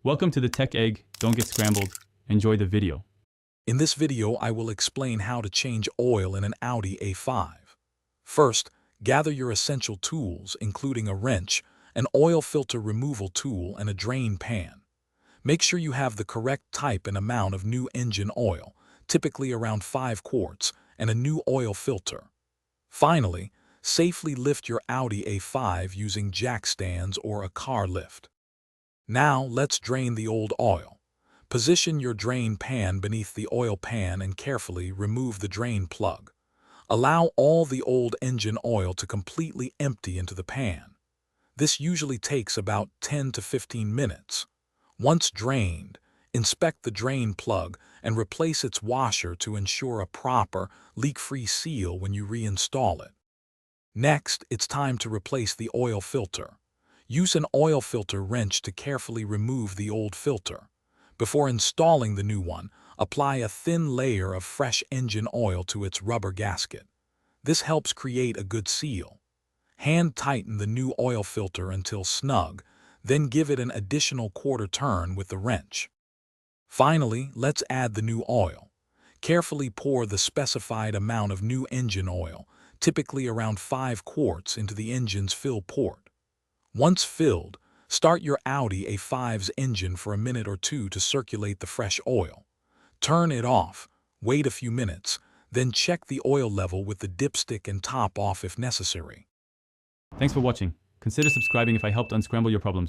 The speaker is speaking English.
Welcome to the Tech Egg. Don't get scrambled. Enjoy the video. In this video, I will explain how to change oil in an Audi A5. First, gather your essential tools, including a wrench, an oil filter removal tool, and a drain pan. Make sure you have the correct type and amount of new engine oil, typically around 5 quarts, and a new oil filter. Finally, safely lift your Audi A5 using jack stands or a car lift. Now, let's drain the old oil. Position your drain pan beneath the oil pan and carefully remove the drain plug. Allow all the old engine oil to completely empty into the pan. This usually takes about 10 to 15 minutes. Once drained, inspect the drain plug and replace its washer to ensure a proper, leak-free seal when you reinstall it. Next, it's time to replace the oil filter. Use an oil filter wrench to carefully remove the old filter. Before installing the new one, apply a thin layer of fresh engine oil to its rubber gasket. This helps create a good seal. Hand tighten the new oil filter until snug, then give it an additional quarter turn with the wrench. Finally, let's add the new oil. Carefully pour the specified amount of new engine oil, typically around 5 quarts, into the engine's fill port. Once filled, start your Audi A5's engine for a minute or two to circulate the fresh oil. Turn it off, wait a few minutes, then check the oil level with the dipstick and top off if necessary. Thanks for watching. Consider subscribing if I helped unscramble your problems.